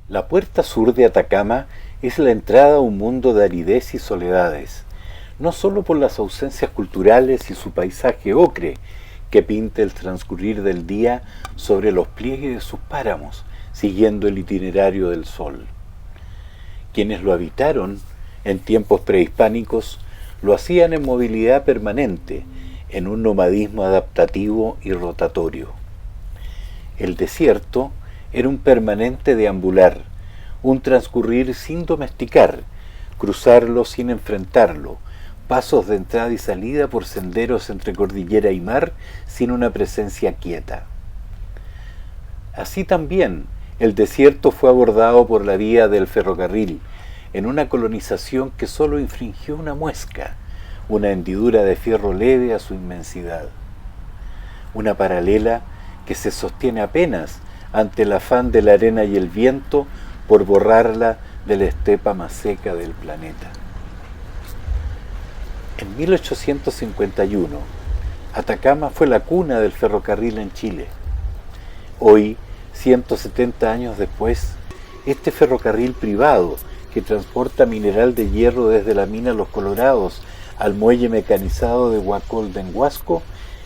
La puerta sur de Atacama es la entrada a un mundo de aridez y soledades, no solo por las ausencias culturales y su paisaje ocre, que pinta el transcurrir del día sobre los pliegues de sus páramos, siguiendo el itinerario del sol. Quienes lo habitaron en tiempos prehispánicos lo hacían en movilidad permanente, en un nomadismo adaptativo y rotatorio. El desierto era un permanente deambular, un transcurrir sin domesticar, cruzarlo sin enfrentarlo, pasos de entrada y salida por senderos entre cordillera y mar sin una presencia quieta. Así también, el desierto fue abordado por la vía del ferrocarril, en una colonización que sólo infringió una muesca, una hendidura de fierro leve a su inmensidad. Una paralela que se sostiene apenas ante el afán de la arena y el viento por borrarla de la estepa más seca del planeta. En 1851, Atacama fue la cuna del ferrocarril en Chile. Hoy, 170 años después, este ferrocarril privado que transporta mineral de hierro desde la mina Los Colorados al muelle mecanizado de Huacolda en Huasco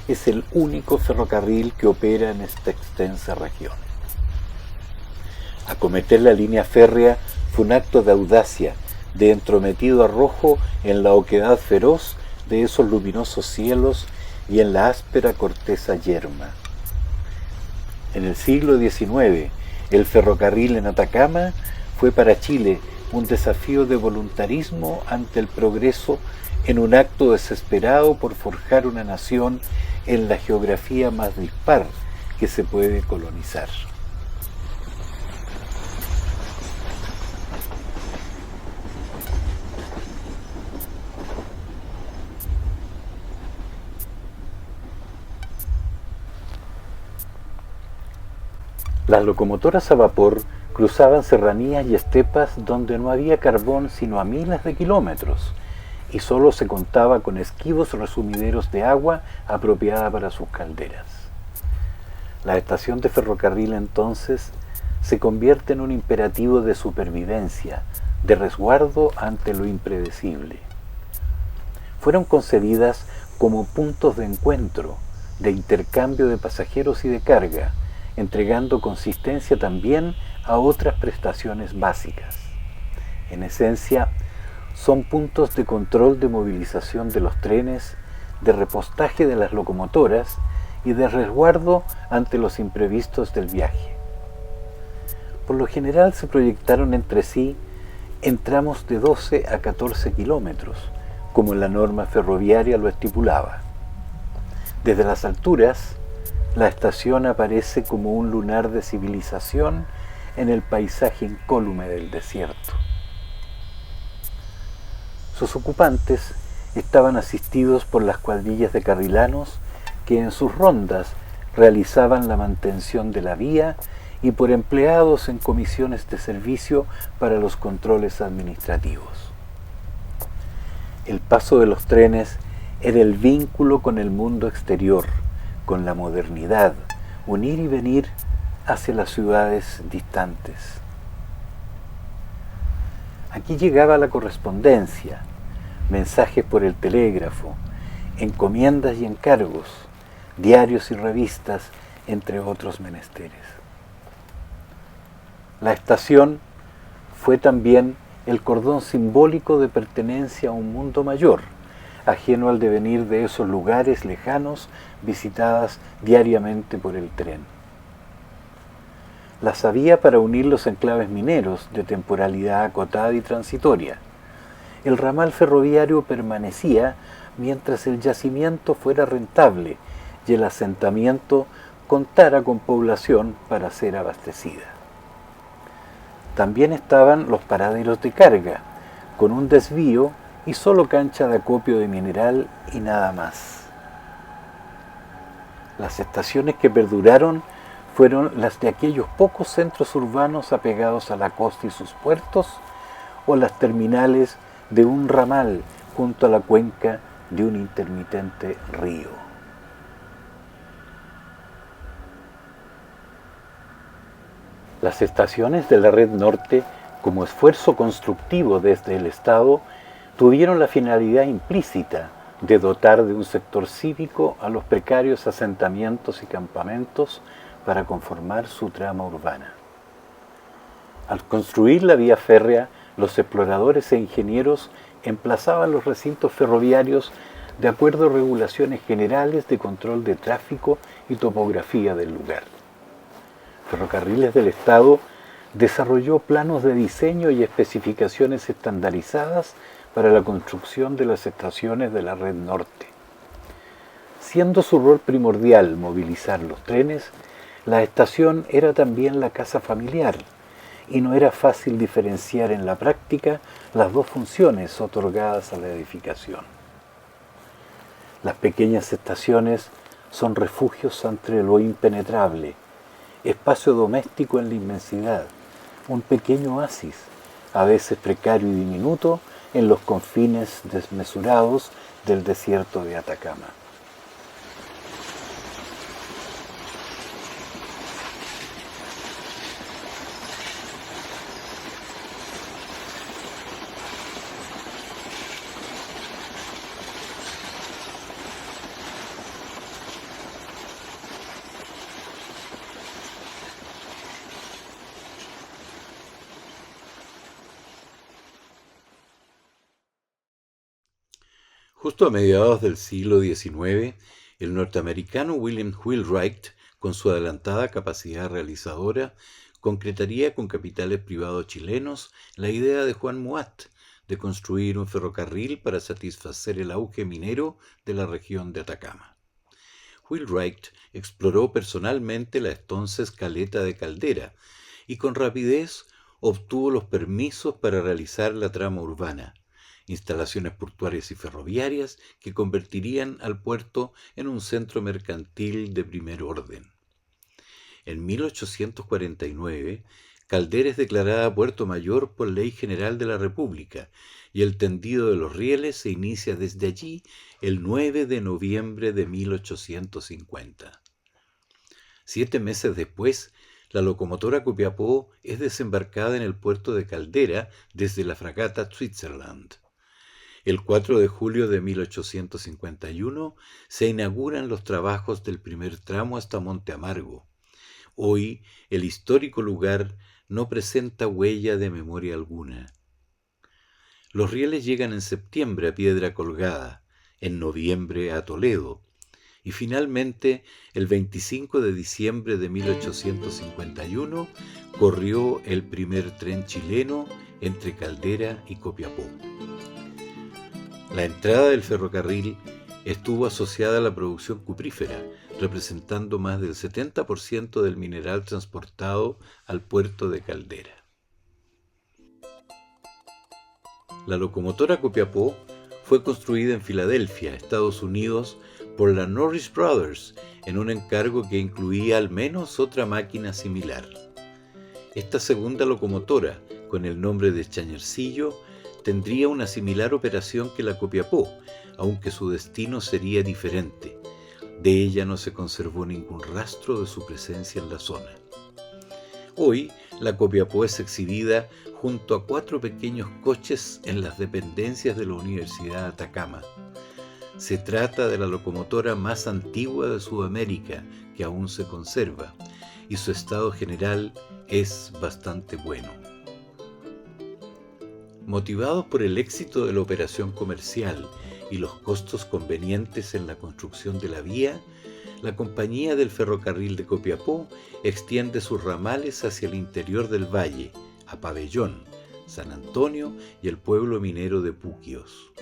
es el único ferrocarril que opera en esta extensa región. Acometer la línea férrea fue un acto de audacia, de entrometido arrojo en la oquedad feroz de esos luminosos cielos y en la áspera corteza yerma. En el siglo XIX, el ferrocarril en Atacama fue para Chile un desafío de voluntarismo ante el progreso en un acto desesperado por forjar una nación en la geografía más dispar que se puede colonizar. Las locomotoras a vapor cruzaban serranías y estepas donde no había carbón sino a miles de kilómetros, y solo se contaba con esquivos resumideros de agua apropiada para sus calderas. La estación de ferrocarril entonces se convierte en un imperativo de supervivencia, de resguardo ante lo impredecible. Fueron concebidas como puntos de encuentro, de intercambio de pasajeros y de carga, entregando consistencia también a otras prestaciones básicas. En esencia, son puntos de control de movilización de los trenes, de repostaje de las locomotoras y de resguardo ante los imprevistos del viaje. Por lo general se proyectaron entre sí en tramos de 12 a 14 kilómetros, como la norma ferroviaria lo estipulaba. Desde las alturas, la estación aparece como un lunar de civilización en el paisaje incólume del desierto. Sus ocupantes estaban asistidos por las cuadrillas de carrilanos que en sus rondas realizaban la mantención de la vía y por empleados en comisiones de servicio para los controles administrativos. El paso de los trenes era el vínculo con el mundo exterior, con la modernidad, un ir y venir hacia las ciudades distantes. Aquí llegaba la correspondencia, mensajes por el telégrafo, encomiendas y encargos, diarios y revistas, entre otros menesteres. La estación fue también el cordón simbólico de pertenencia a un mundo mayor, ajeno al devenir de esos lugares lejanos visitadas diariamente por el tren. Las había para unir los enclaves mineros de temporalidad acotada y transitoria. El ramal ferroviario permanecía mientras el yacimiento fuera rentable y el asentamiento contara con población para ser abastecida. También estaban los paraderos de carga, con un desvío y solo cancha de acopio de mineral y nada más. Las estaciones que perduraron fueron las de aquellos pocos centros urbanos apegados a la costa y sus puertos, o las terminales de un ramal junto a la cuenca de un intermitente río. Las estaciones de la Red Norte, como esfuerzo constructivo desde el Estado, tuvieron la finalidad implícita de dotar de un sector cívico a los precarios asentamientos y campamentos para conformar su trama urbana. Al construir la vía férrea, los exploradores e ingenieros emplazaban los recintos ferroviarios de acuerdo a regulaciones generales de control de tráfico y topografía del lugar. Ferrocarriles del Estado desarrolló planos de diseño y especificaciones estandarizadas para la construcción de las estaciones de la Red Norte. Siendo su rol primordial movilizar los trenes, la estación era también la casa familiar, y no era fácil diferenciar en la práctica las dos funciones otorgadas a la edificación. Las pequeñas estaciones son refugios ante lo impenetrable, espacio doméstico en la inmensidad, un pequeño oasis, a veces precario y diminuto, en los confines desmesurados del desierto de Atacama. Justo a mediados del siglo XIX, el norteamericano William Wheelwright, con su adelantada capacidad realizadora, concretaría con capitales privados chilenos la idea de Juan Muat de construir un ferrocarril para satisfacer el auge minero de la región de Atacama. Wheelwright exploró personalmente la entonces caleta de Caldera y con rapidez obtuvo los permisos para realizar la trama urbana, instalaciones portuarias y ferroviarias que convertirían al puerto en un centro mercantil de primer orden. En 1849, Caldera es declarada Puerto Mayor por Ley General de la República y el tendido de los rieles se inicia desde allí el 9 de noviembre de 1850. 7 meses después, la locomotora Copiapó es desembarcada en el puerto de Caldera desde la fragata Switzerland. El 4 de julio de 1851 se inauguran los trabajos del primer tramo hasta Monte Amargo. Hoy, el histórico lugar no presenta huella de memoria alguna. Los rieles llegan en septiembre a Piedra Colgada, en noviembre a Toledo, y finalmente, el 25 de diciembre de 1851, corrió el primer tren chileno entre Caldera y Copiapó. La entrada del ferrocarril estuvo asociada a la producción cuprífera, representando más del 70% del mineral transportado al puerto de Caldera. La locomotora Copiapó fue construida en Filadelfia, Estados Unidos, por la Norris Brothers, en un encargo que incluía al menos otra máquina similar. Esta segunda locomotora, con el nombre de Chañarcillo, tendría una similar operación que la Copiapó, aunque su destino sería diferente. De ella no se conservó ningún rastro de su presencia en la zona. Hoy, la Copiapó es exhibida junto a 4 pequeños coches en las dependencias de la Universidad de Atacama. Se trata de la locomotora más antigua de Sudamérica que aún se conserva, y su estado general es bastante bueno. Motivados por el éxito de la operación comercial y los costos convenientes en la construcción de la vía, la Compañía del Ferrocarril de Copiapó extiende sus ramales hacia el interior del valle, a Pabellón, San Antonio y el pueblo minero de Puquios.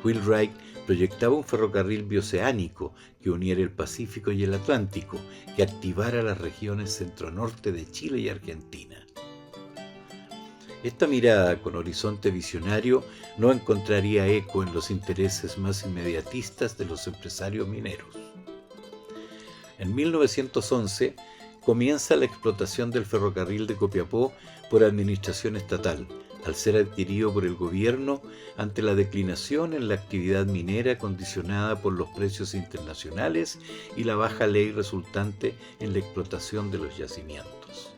Wheelwright proyectaba un ferrocarril bioceánico que uniera el Pacífico y el Atlántico, que activara las regiones centro-norte de Chile y Argentina. Esta mirada con horizonte visionario no encontraría eco en los intereses más inmediatistas de los empresarios mineros. En 1911 comienza la explotación del ferrocarril de Copiapó por administración estatal, al ser adquirido por el gobierno ante la declinación en la actividad minera condicionada por los precios internacionales y la baja ley resultante en la explotación de los yacimientos.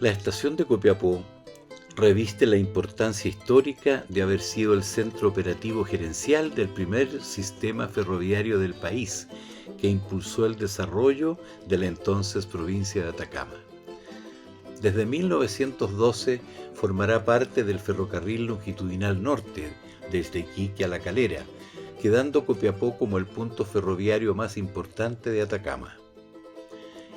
La estación de Copiapó reviste la importancia histórica de haber sido el centro operativo gerencial del primer sistema ferroviario del país, que impulsó el desarrollo de la entonces provincia de Atacama. Desde 1912 formará parte del ferrocarril longitudinal norte, desde Iquique a La Calera, quedando Copiapó como el punto ferroviario más importante de Atacama.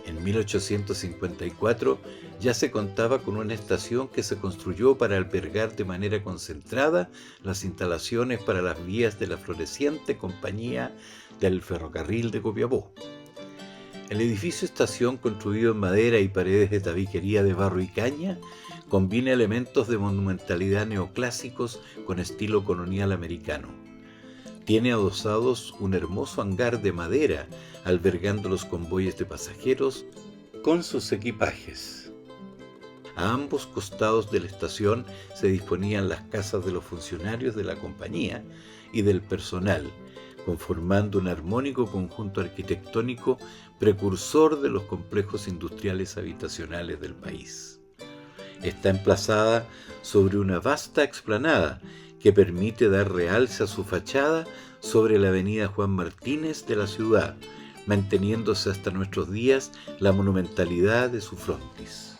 En 1854 ya se contaba con una estación que se construyó para albergar de manera concentrada las instalaciones para las vías de la floreciente compañía del ferrocarril de Copiapó. El edificio estación, construido en madera y paredes de tabiquería de barro y caña, combina elementos de monumentalidad neoclásicos con estilo colonial americano. Tiene adosados un hermoso hangar de madera, albergando los convoyes de pasajeros con sus equipajes. A ambos costados de la estación se disponían las casas de los funcionarios de la compañía y del personal, conformando un armónico conjunto arquitectónico precursor de los complejos industriales habitacionales del país. Está emplazada sobre una vasta explanada que permite dar realce a su fachada sobre la avenida Juan Martínez de la ciudad, manteniéndose hasta nuestros días la monumentalidad de su frontis.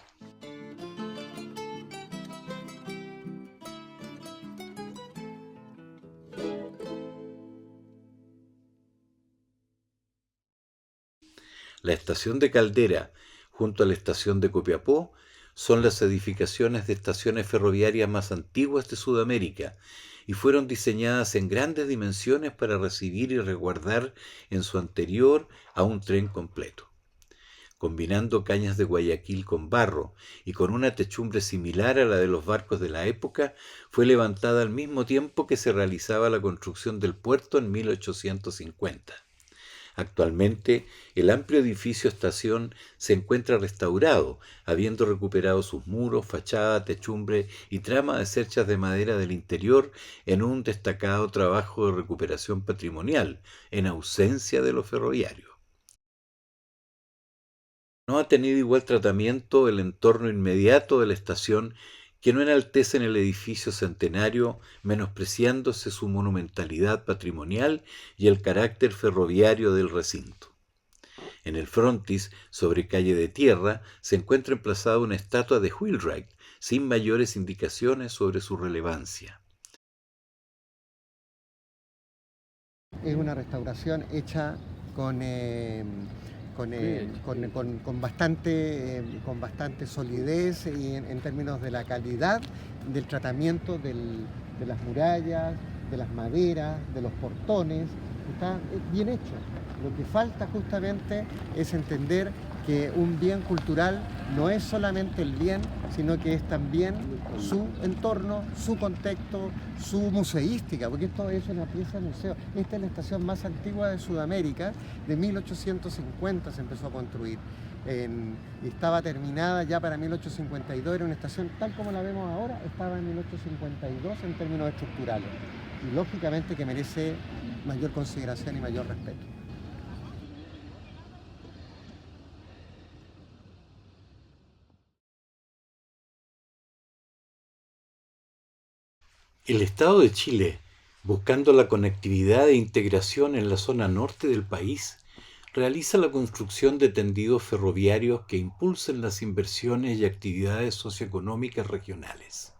La estación de Caldera, junto a la estación de Copiapó, son las edificaciones de estaciones ferroviarias más antiguas de Sudamérica y fueron diseñadas en grandes dimensiones para recibir y resguardar en su anterior a un tren completo. Combinando cañas de Guayaquil con barro y con una techumbre similar a la de los barcos de la época, fue levantada al mismo tiempo que se realizaba la construcción del puerto en 1850. Actualmente, el amplio edificio estación se encuentra restaurado, habiendo recuperado sus muros, fachada, techumbre y trama de cerchas de madera del interior en un destacado trabajo de recuperación patrimonial, en ausencia de lo ferroviario. No ha tenido igual tratamiento el entorno inmediato de la estación, que no enaltecen el edificio centenario, menospreciándose su monumentalidad patrimonial y el carácter ferroviario del recinto. En el frontis, sobre calle de tierra, se encuentra emplazada una estatua de Wheelwright, sin mayores indicaciones sobre su relevancia. Es una restauración hecha con bastante solidez y en términos de la calidad del tratamiento de las murallas, de las maderas, de los portones. Está bien hecho. Lo que falta justamente es entender que un bien cultural no es solamente el bien, sino que es también su entorno, su contexto, su museística, porque esto es una pieza de museo. Esta es la estación más antigua de Sudamérica, de 1850 se empezó a construir. Y estaba terminada ya para 1852, era una estación tal como la vemos ahora, estaba en 1852 en términos estructurales. Y lógicamente que merece mayor consideración y mayor respeto. El Estado de Chile, buscando la conectividad e integración en la zona norte del país, realiza la construcción de tendidos ferroviarios que impulsen las inversiones y actividades socioeconómicas regionales.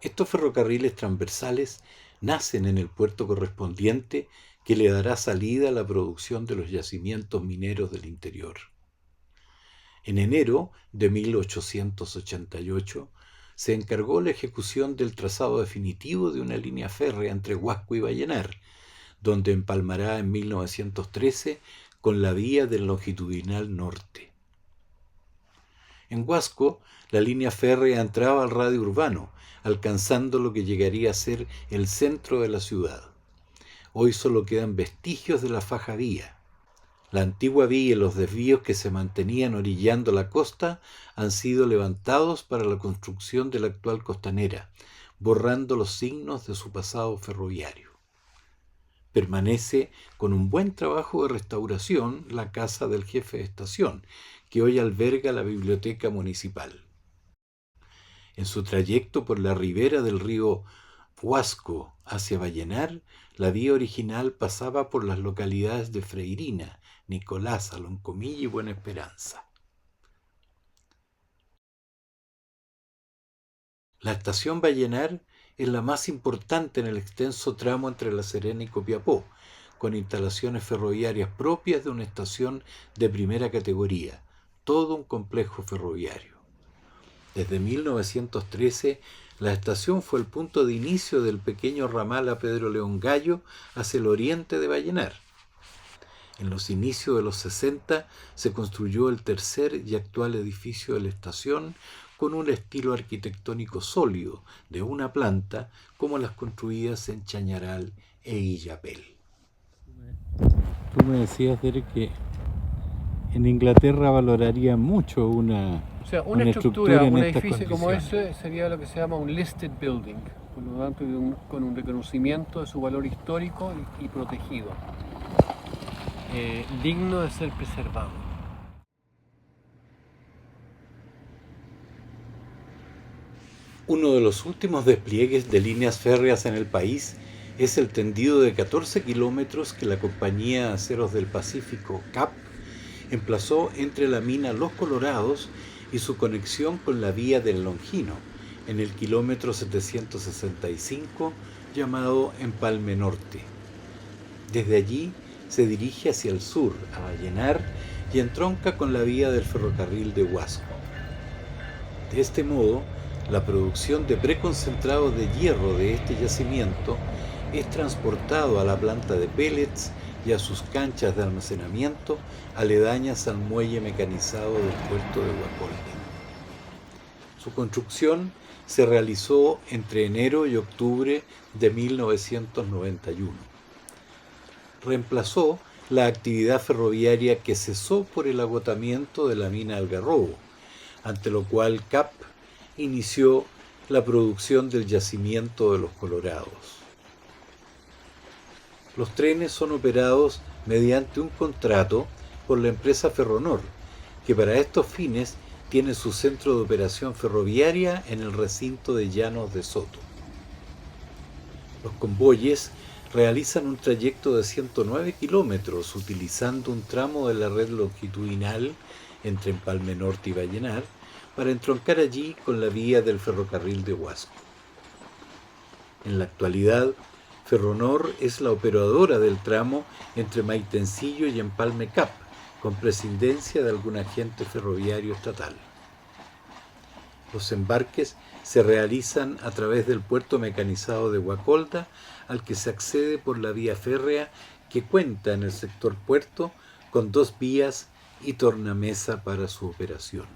Estos ferrocarriles transversales nacen en el puerto correspondiente, que le dará salida a la producción de los yacimientos mineros del interior. En enero de 1888 se encargó la ejecución del trazado definitivo de una línea férrea entre Huasco y Vallenar, donde empalmará en 1913 con la vía del longitudinal norte. En Huasco, la línea férrea entraba al radio urbano, alcanzando lo que llegaría a ser el centro de la ciudad. Hoy solo quedan vestigios de la faja vía. La antigua vía y los desvíos que se mantenían orillando la costa han sido levantados para la construcción de la actual costanera, borrando los signos de su pasado ferroviario. Permanece con un buen trabajo de restauración la casa del jefe de estación, que hoy alberga la biblioteca municipal. En su trayecto por la ribera del río Huasco hacia Vallenar, la vía original pasaba por las localidades de Freirina, Nicolás, Aloncomilla y Buena Esperanza. La estación Vallenar es la más importante en el extenso tramo entre La Serena y Copiapó, con instalaciones ferroviarias propias de una estación de primera categoría, todo un complejo ferroviario. Desde 1913, la estación fue el punto de inicio del pequeño ramal a Pedro León Gallo hacia el oriente de Vallenar. En los inicios de los 60 se construyó el tercer y actual edificio de la estación con un estilo arquitectónico sólido de una planta como las construidas en Chañaral e Illapel. Tú me decías, Derek, que en Inglaterra valoraría mucho una estructura, un edificio como condiciones. ese sería lo que se llama un listed building, por lo tanto con un reconocimiento de su valor histórico y protegido, digno de ser preservado. Uno de los últimos despliegues de líneas férreas en el país es el tendido de 14 kilómetros que la compañía Aceros del Pacífico, CAP, emplazó entre la mina Los Colorados y su conexión con la vía del Longino, en el kilómetro 765, llamado Empalme Norte. Desde allí se dirige hacia el sur, a Vallenar, y entronca con la vía del ferrocarril de Huasco. De este modo, la producción de preconcentrado de hierro de este yacimiento es transportado a la planta de pellets y a sus canchas de almacenamiento aledañas al muelle mecanizado del puerto de Huacolda. Su construcción se realizó entre enero y octubre de 1991. Reemplazó la actividad ferroviaria que cesó por el agotamiento de la mina Algarrobo, ante lo cual CAP inició la producción del yacimiento de Los Colorados. Los trenes son operados mediante un contrato por la empresa Ferronor, que para estos fines tiene su centro de operación ferroviaria en el recinto de Llanos de Soto. Los convoyes realizan un trayecto de 109 kilómetros utilizando un tramo de la red longitudinal entre Empalme Norte y Vallenar para entroncar allí con la vía del ferrocarril de Huasco. En la actualidad, Ferronor es la operadora del tramo entre Maitencillo y Empalme Cap, con prescindencia de algún agente ferroviario estatal. Los embarques se realizan a través del puerto mecanizado de Huacolda, al que se accede por la vía férrea que cuenta en el sector puerto con 2 vías y tornamesa para su operación.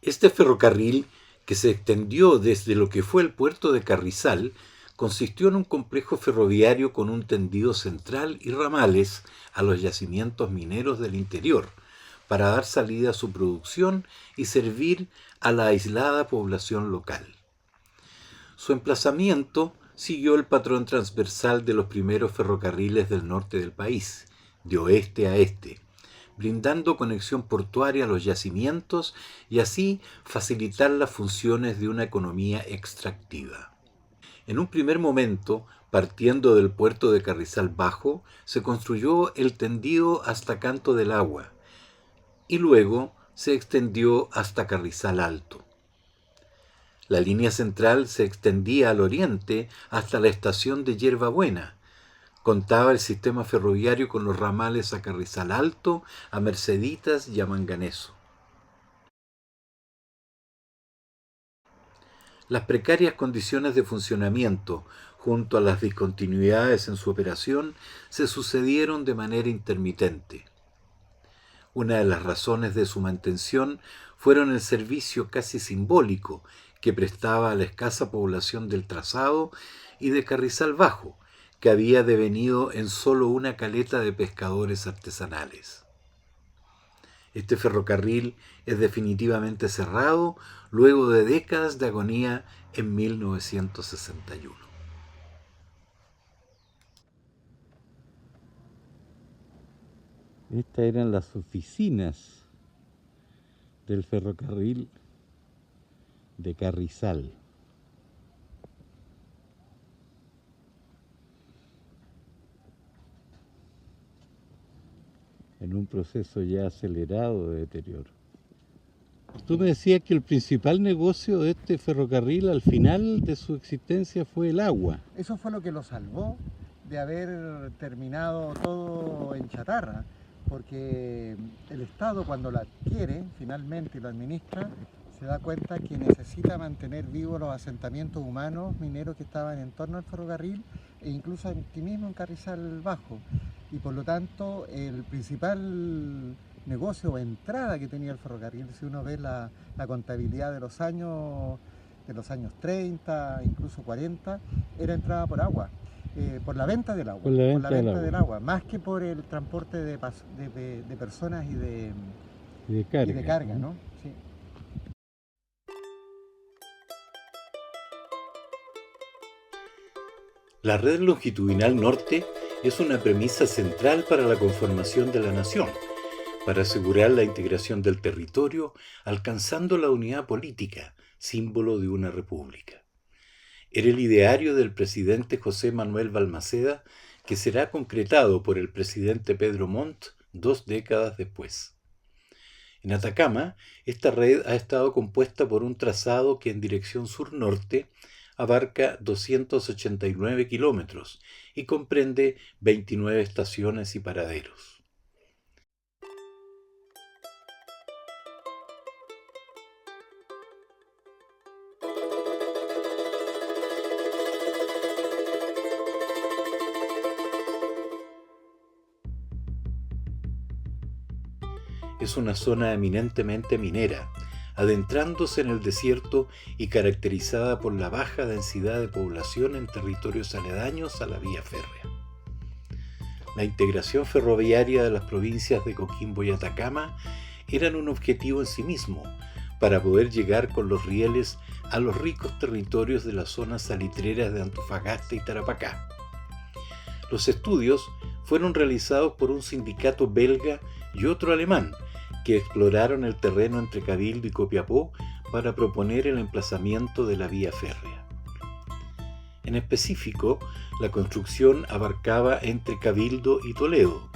Este ferrocarril, que se extendió desde lo que fue el puerto de Carrizal, consistió en un complejo ferroviario con un tendido central y ramales a los yacimientos mineros del interior, para dar salida a su producción y servir a la aislada población local. Su emplazamiento siguió el patrón transversal de los primeros ferrocarriles del norte del país, de oeste a este, brindando conexión portuaria a los yacimientos y así facilitar las funciones de una economía extractiva. En un primer momento, partiendo del puerto de Carrizal Bajo, se construyó el tendido hasta Canto del Agua y luego se extendió hasta Carrizal Alto. La línea central se extendía al oriente hasta la estación de Yerbabuena. Contaba el sistema ferroviario con los ramales a Carrizal Alto, a Merceditas y a Manganeso. Las precarias condiciones de funcionamiento, junto a las discontinuidades en su operación, se sucedieron de manera intermitente. Una de las razones de su mantención fueron el servicio casi simbólico que prestaba a la escasa población del trazado y de Carrizal Bajo, que había devenido en solo una caleta de pescadores artesanales. Este ferrocarril es definitivamente cerrado luego de décadas de agonía en 1961. Estas eran las oficinas del ferrocarril de Carrizal. En un proceso ya acelerado de deterioro. Tú me decías que el principal negocio de este ferrocarril al final de su existencia fue el agua. Eso fue lo que lo salvó de haber terminado todo en chatarra, porque el Estado, cuando lo adquiere finalmente y lo administra, se da cuenta que necesita mantener vivos los asentamientos humanos mineros que estaban en torno al ferrocarril e incluso aquí mismo en Carrizal Bajo. Y por lo tanto, el principal negocio o entrada que tenía el ferrocarril, si uno ve la contabilidad de los años 30, incluso 40, era entrada por agua. Por la venta del agua, del agua, más que por el transporte de personas y de carga, ¿no? Sí. La red longitudinal norte es una premisa central para la conformación de la nación, para asegurar la integración del territorio, alcanzando la unidad política, símbolo de una república. Era el ideario del presidente José Manuel Balmaceda, que será concretado por el presidente Pedro Montt 2 décadas después. En Atacama, esta red ha estado compuesta por un trazado que en dirección sur-norte abarca 289 kilómetros y comprende 29 estaciones y paraderos. Es una zona eminentemente minera, adentrándose en el desierto y caracterizada por la baja densidad de población en territorios aledaños a la vía férrea. La integración ferroviaria de las provincias de Coquimbo y Atacama eran un objetivo en sí mismo, para poder llegar con los rieles a los ricos territorios de las zonas salitreras de Antofagasta y Tarapacá. Los estudios fueron realizados por un sindicato belga y otro alemán, que exploraron el terreno entre Cabildo y Copiapó para proponer el emplazamiento de la vía férrea. En específico, la construcción abarcaba entre Cabildo y Toledo.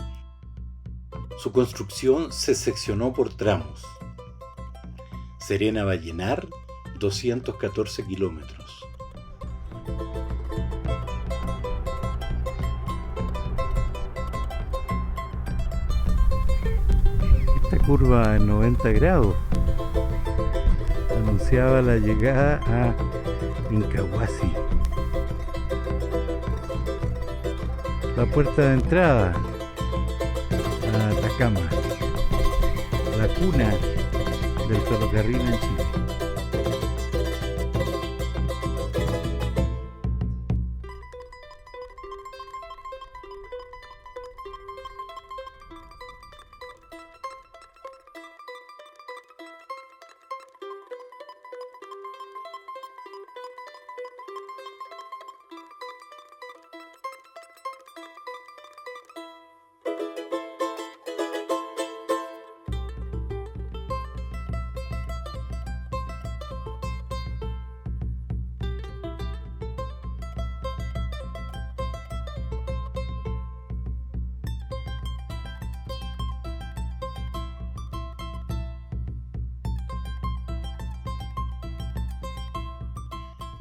Su construcción se seccionó por tramos. Serena-Vallenar, 214 kilómetros. Curva en 90 grados anunciaba la llegada a Incahuasi, la puerta de entrada a Atacama, la cuna del ferrocarril en Chile.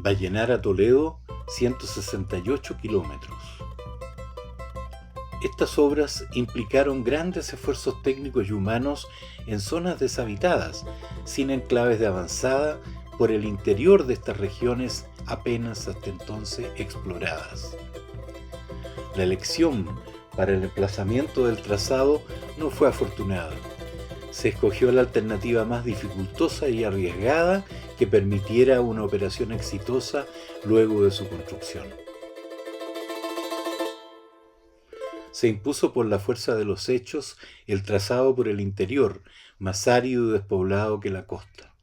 Vallenar a Toledo, 168 kilómetros. Estas obras implicaron grandes esfuerzos técnicos y humanos en zonas deshabitadas, sin enclaves de avanzada, por el interior de estas regiones apenas hasta entonces exploradas. La elección para el emplazamiento del trazado no fue afortunada. Se escogió la alternativa más dificultosa y arriesgada que permitiera una operación exitosa luego de su construcción. se impuso por la fuerza de los hechos el trazado por el interior, más árido y despoblado que la costa.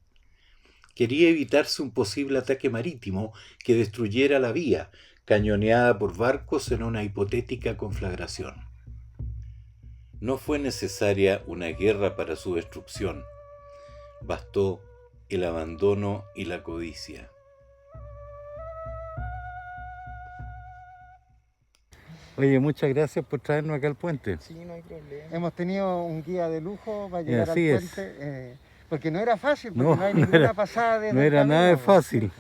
Quería evitarse un posible ataque marítimo que destruyera la vía, cañoneada por barcos en una hipotética conflagración. No fue necesaria una guerra para su destrucción. Bastó el abandono y la codicia. Oye, muchas gracias por traernos acá al puente. Sí, no hay problema. Hemos tenido un guía de lujo para llegar al así es. puente, porque no era fácil, porque No, no hay no ninguna era- pasada de No era nada de camino, pues. fácil.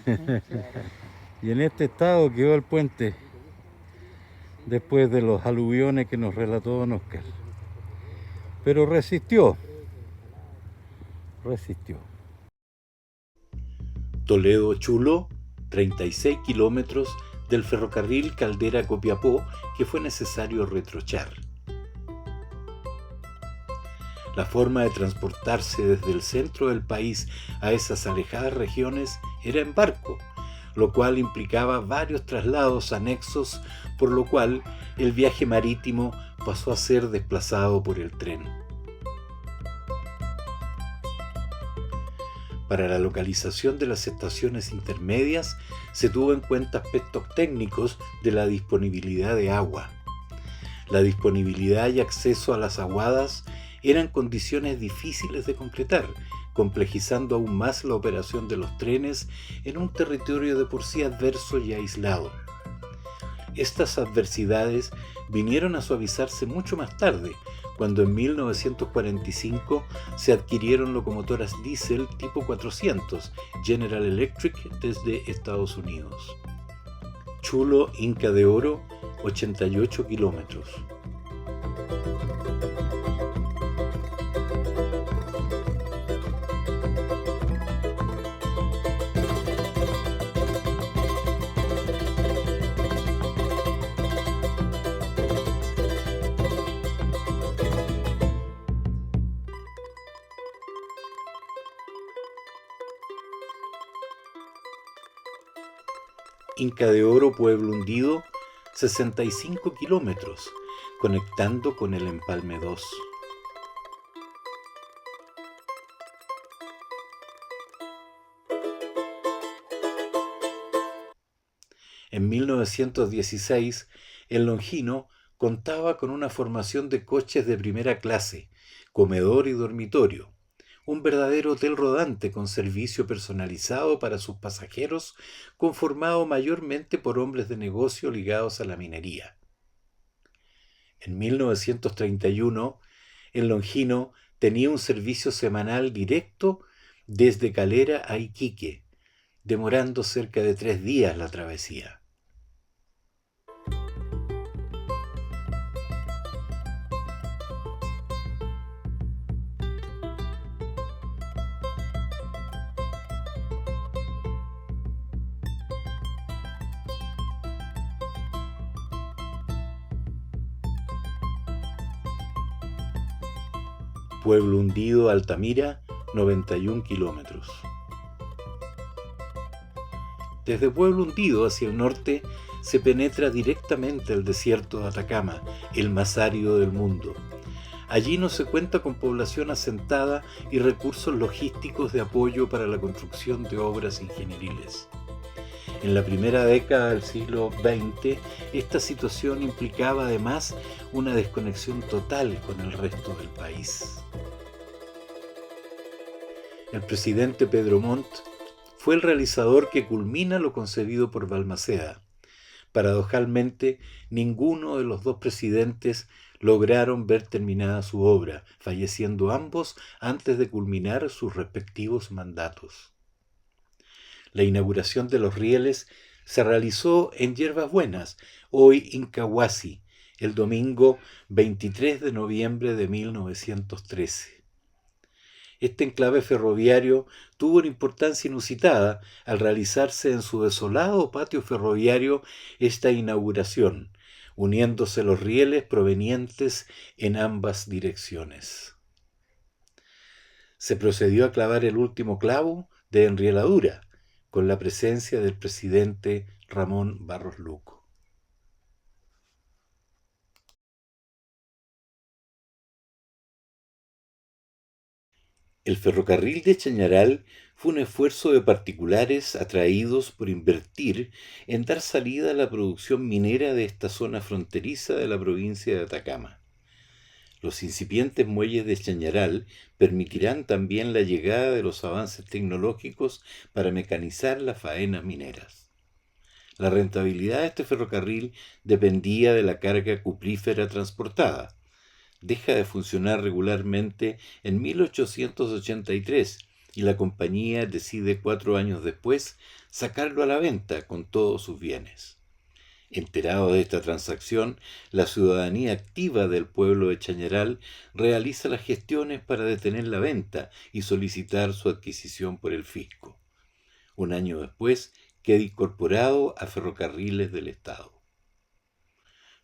Y en este estado quedó el puente después de los aluviones que nos relató don Oscar. Pero resistió. Toledo-Chulo, 36 kilómetros del ferrocarril Caldera-Copiapó que fue necesario retrochar. La forma de transportarse desde el centro del país a esas alejadas regiones era en barco, lo cual implicaba varios traslados anexos, por lo cual el viaje marítimo pasó a ser desplazado por el tren. Para la localización de las estaciones intermedias se tuvo en cuenta aspectos técnicos de la disponibilidad de agua. La disponibilidad y acceso a las aguadas eran condiciones difíciles de completar, complejizando aún más la operación de los trenes en un territorio de por sí adverso y aislado. Estas adversidades vinieron a suavizarse mucho más tarde, cuando en 1945 se adquirieron locomotoras diésel tipo 400 General Electric desde Estados Unidos. Chulo, Inca de Oro, 88 kilómetros. Inca de Oro, Pueblo Hundido, 65 kilómetros, conectando con el Empalme 2. En 1916, el Longino contaba con una formación de coches de primera clase, comedor y dormitorio, un verdadero hotel rodante con servicio personalizado para sus pasajeros, conformado mayormente por hombres de negocio ligados a la minería. En 1931, el Longino tenía un servicio semanal directo desde Calera a Iquique, demorando cerca de 3 días la travesía. Pueblo Hundido, Altamira, 91 kilómetros. Desde Pueblo Hundido hacia el norte se penetra directamente al desierto de Atacama, el más árido del mundo. Allí no se cuenta con población asentada y recursos logísticos de apoyo para la construcción de obras ingenieriles. En la primera década del siglo XX, esta situación implicaba además una desconexión total con el resto del país. El presidente Pedro Montt fue el realizador que culmina lo concebido por Balmaceda. Paradojalmente, ninguno de los dos presidentes lograron ver terminada su obra, falleciendo ambos antes de culminar sus respectivos mandatos. La inauguración de los rieles se realizó en Yerbas Buenas, hoy Incahuasi, el domingo 23 de noviembre de 1913. Este enclave ferroviario tuvo una importancia inusitada al realizarse en su desolado patio ferroviario esta inauguración, uniéndose los rieles provenientes en ambas direcciones. Se procedió a clavar el último clavo de enrieladura, con la presencia del presidente Ramón Barros Luco. El ferrocarril de Chañaral fue un esfuerzo de particulares atraídos por invertir en dar salida a la producción minera de esta zona fronteriza de la provincia de Atacama. Los incipientes muelles de Chañaral permitirán también la llegada de los avances tecnológicos para mecanizar las faenas mineras. La rentabilidad de este ferrocarril dependía de la carga cuprífera transportada. Deja de funcionar regularmente en 1883 y la compañía decide 4 años después sacarlo a la venta con todos sus bienes. Enterado de esta transacción, la ciudadanía activa del pueblo de Chañaral realiza las gestiones para detener la venta y solicitar su adquisición por el fisco. Un año después, queda incorporado a Ferrocarriles del Estado.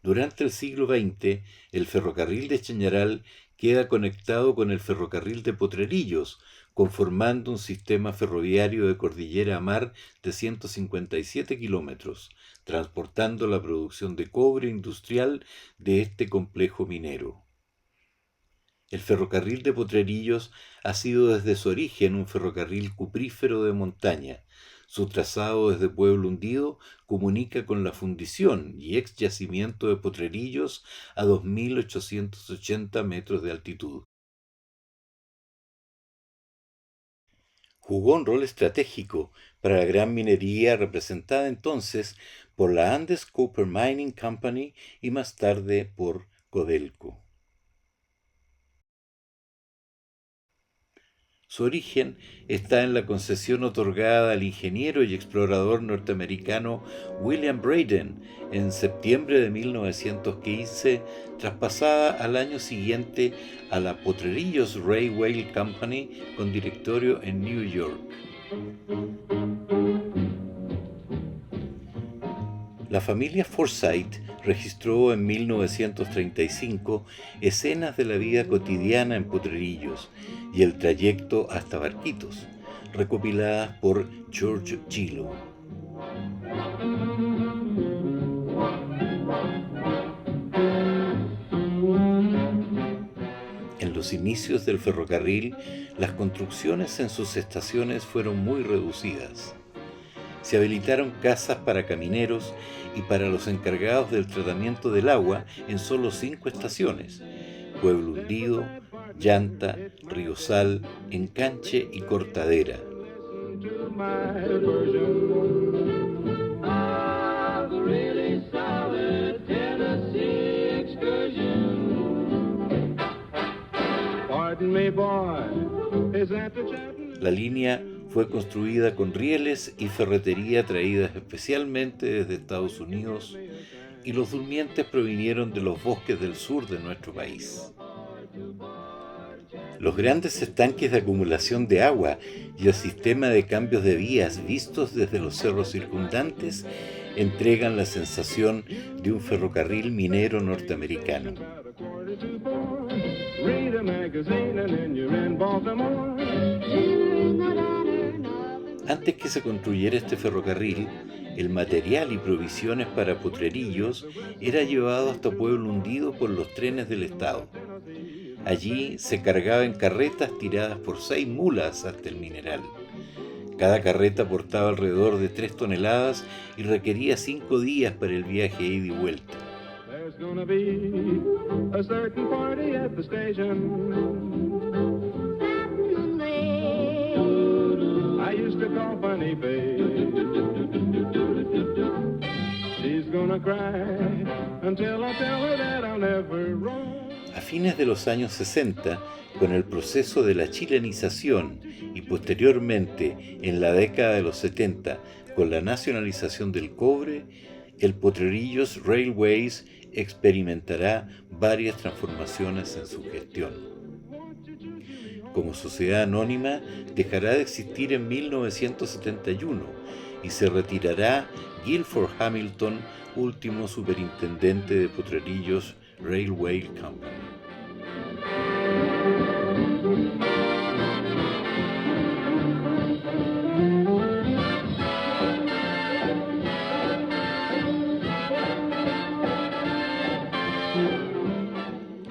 Durante el siglo XX, el ferrocarril de Chañaral queda conectado con el ferrocarril de Potrerillos, conformando un sistema ferroviario de cordillera a mar de 157 kilómetros, transportando la producción de cobre industrial de este complejo minero. El ferrocarril de Potrerillos ha sido desde su origen un ferrocarril cuprífero de montaña. Su trazado desde Pueblo Hundido comunica con la fundición y ex yacimiento de Potrerillos a 2.880 metros de altitud. Jugó un rol estratégico para la gran minería representada entonces por la Andes Copper Mining Company y más tarde por Codelco. Su origen está en la concesión otorgada al ingeniero y explorador norteamericano William Braden en septiembre de 1915, traspasada al año siguiente a la Potrerillos Railway Company con directorio en New York. La familia Forsyth registró en 1935 escenas de la vida cotidiana en Potrerillos y el trayecto hasta Barquitos, recopiladas por George Gilo. En los inicios del ferrocarril, las construcciones en sus estaciones fueron muy reducidas. Se habilitaron casas para camineros y para los encargados del tratamiento del agua en solo 5 estaciones: Pueblo Hundido, Llanta, Río Sal, Enganche y Cortadera. La línea fue construida con rieles y ferretería traídas especialmente desde Estados Unidos, y los durmientes provinieron de los bosques del sur de nuestro país. Los grandes estanques de acumulación de agua y el sistema de cambios de vías vistos desde los cerros circundantes entregan la sensación de un ferrocarril minero norteamericano. Antes que se construyera este ferrocarril, el material y provisiones para Potrerillos era llevado hasta Pueblo Hundido por los trenes del Estado. Allí se cargaba en carretas tiradas por 6 mulas hasta el mineral. Cada carreta portaba alrededor de 3 toneladas y requería 5 días para el viaje ida y vuelta. A fines de los años 60, con el proceso de la chilenización y posteriormente en la década de los 70, con la nacionalización del cobre, el Potrerillos Railways experimentará varias transformaciones en su gestión. Como sociedad anónima, dejará de existir en 1971 y se retirará Guilford Hamilton, último superintendente de Potrerillos Railway Company.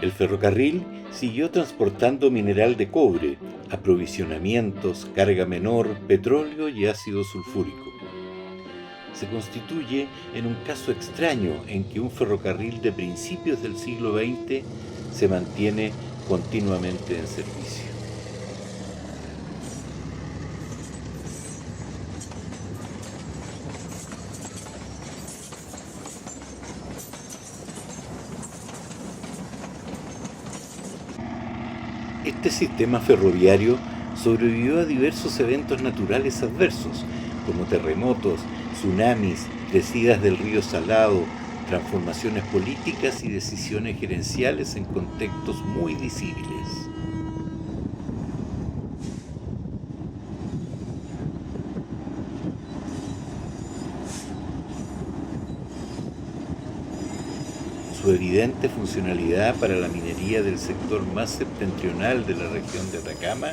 El ferrocarril siguió transportando mineral de cobre, aprovisionamientos, carga menor, petróleo y ácido sulfúrico. Se constituye en un caso extraño en que un ferrocarril de principios del siglo XX se mantiene continuamente en servicio. Este sistema ferroviario sobrevivió a diversos eventos naturales adversos, como terremotos, tsunamis, crecidas del río Salado, transformaciones políticas y decisiones gerenciales en contextos muy visibles. Su evidente funcionalidad para la minería del sector más septentrional de la región de Atacama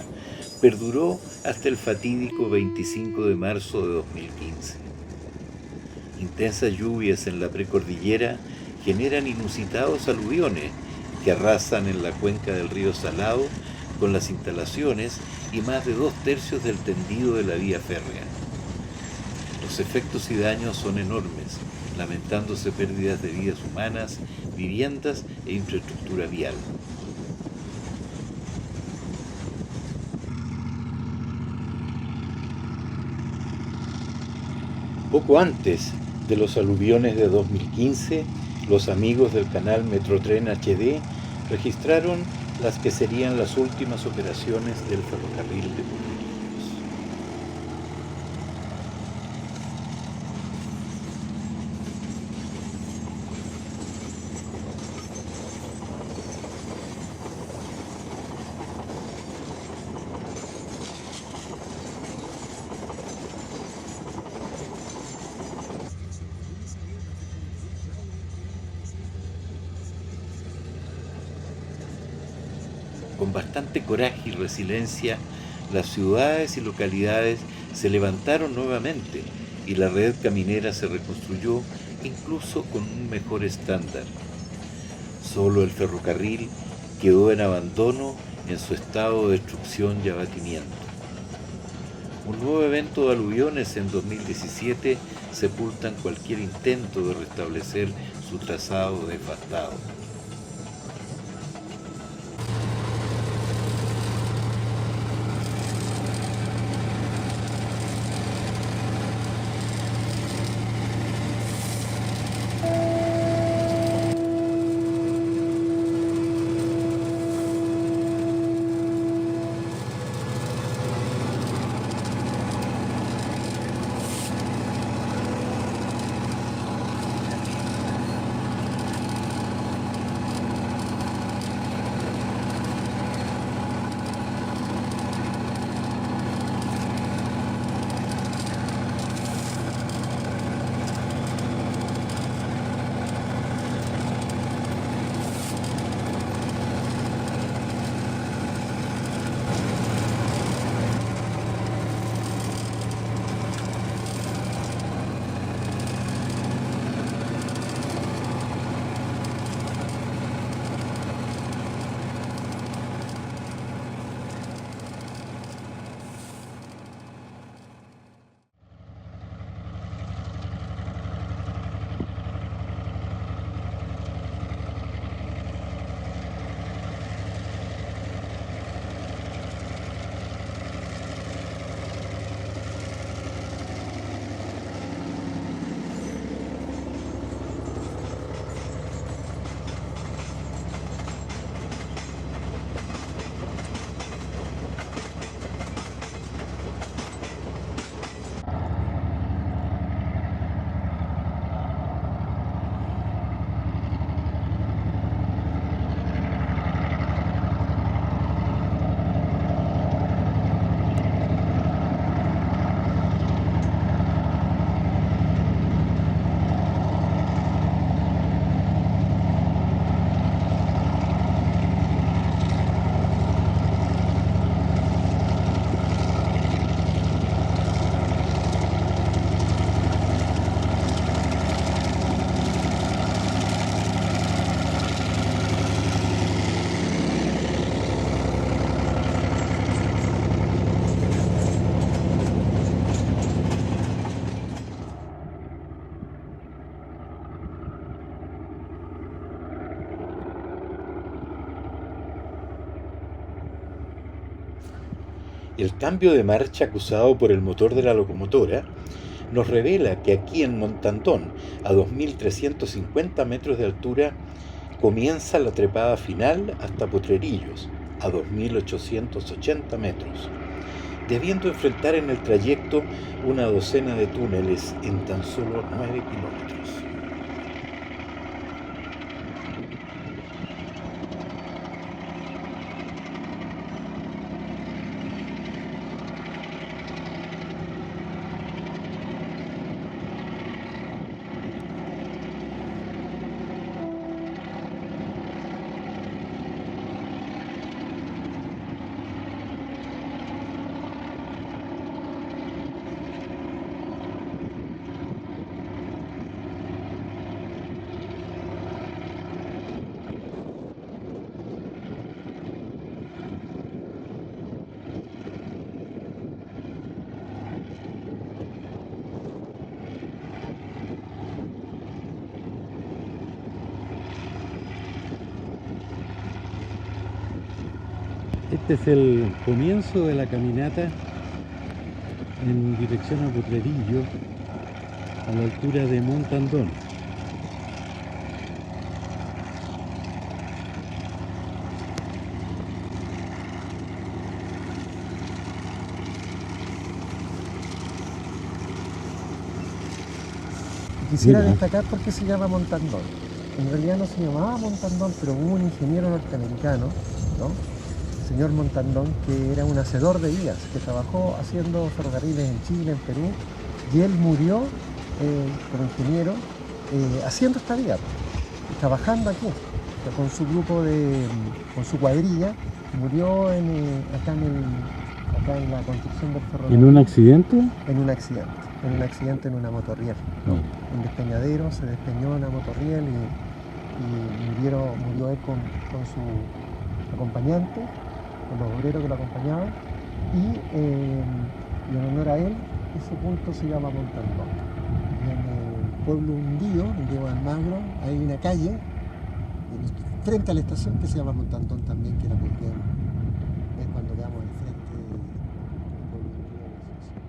perduró hasta el fatídico 25 de marzo de 2015. Intensas lluvias en la precordillera generan inusitados aluviones que arrasan en la cuenca del río Salado con las instalaciones y más de 2/3 del tendido de la vía férrea. Los efectos y daños son enormes, lamentándose pérdidas de vidas humanas, viviendas e infraestructura vial. Poco antes de los aluviones de 2015, los amigos del canal Metrotren HD registraron las que serían las últimas operaciones del ferrocarril de Potrerillos. Con bastante coraje y resiliencia, las ciudades y localidades se levantaron nuevamente y la red caminera se reconstruyó incluso con un mejor estándar. Solo el ferrocarril quedó en abandono en su estado de destrucción y abatimiento. Un nuevo evento de aluviones en 2017 sepultan cualquier intento de restablecer su trazado devastado. El cambio de marcha causado por el motor de la locomotora nos revela que aquí en Montandón, a 2.350 metros de altura, comienza la trepada final hasta Potrerillos, a 2.880 metros, debiendo enfrentar en el trayecto una docena de túneles en tan solo 9 kilómetros. Este es el comienzo de la caminata en dirección a Potrerillo, a la altura de Montandón. Quisiera Mira. destacar por qué se llama Montandón. En realidad no se llamaba Montandón, pero hubo un ingeniero norteamericano, ¿no? El señor Montandón, que era un hacedor de vías, que trabajó haciendo ferrocarriles en Chile, en Perú, y él murió como ingeniero haciendo esta vía, trabajando aquí, con su grupo con su cuadrilla, murió acá en la construcción del ferrocarril. ¿En un accidente? En un accidente en una motorriel. No. Un despeñadero, se despeñó en la motorriel y murió él con su acompañante, con los obreros que lo acompañaban, y en honor a él, ese punto se llama Montandón. Y en el pueblo hundido, en Diego de Almagro, hay una calle frente a la estación que se llama Montandón también, que era muy bien. Es cuando quedamos al frente del pueblo hundido de la estación.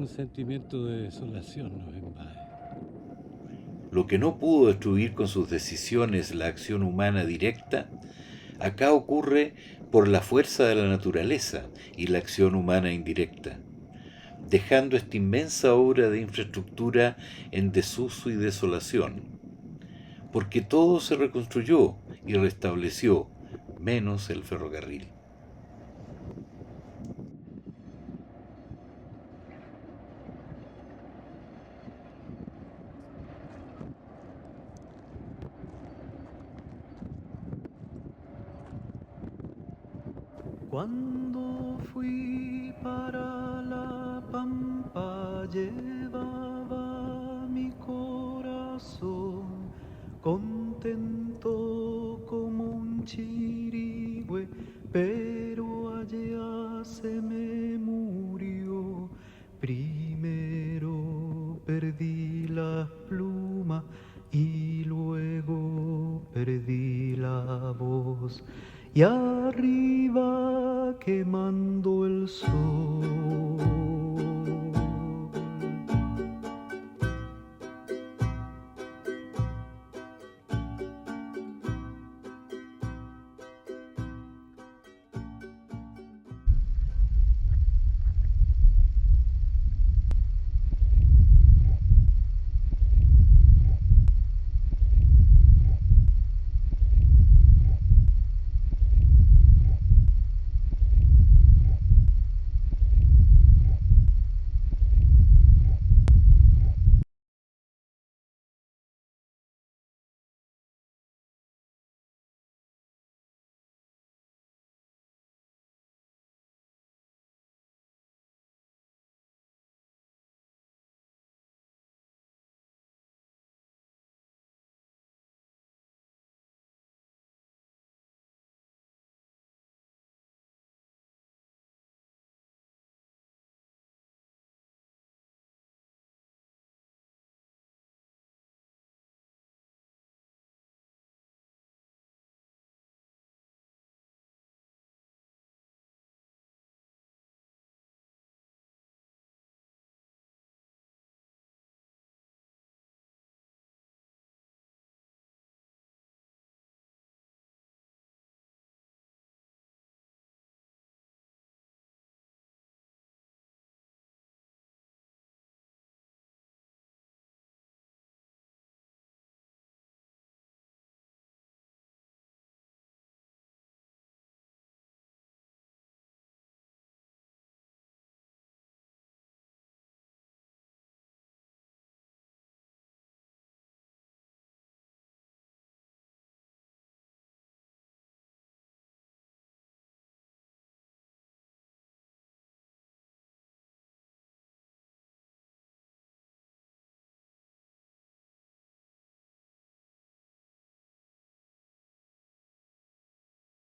Un sentimiento de desolación nos invade. Lo que no pudo destruir con sus decisiones la acción humana directa, acá ocurre por la fuerza de la naturaleza y la acción humana indirecta, dejando esta inmensa obra de infraestructura en desuso y desolación, porque todo se reconstruyó y restableció, menos el ferrocarril. Cuando fui para la pampa llevaba mi corazón contento como un chirigüe, pero allá se me murió. Primero perdí la pluma y luego perdí la voz. Y arriba quemando el sol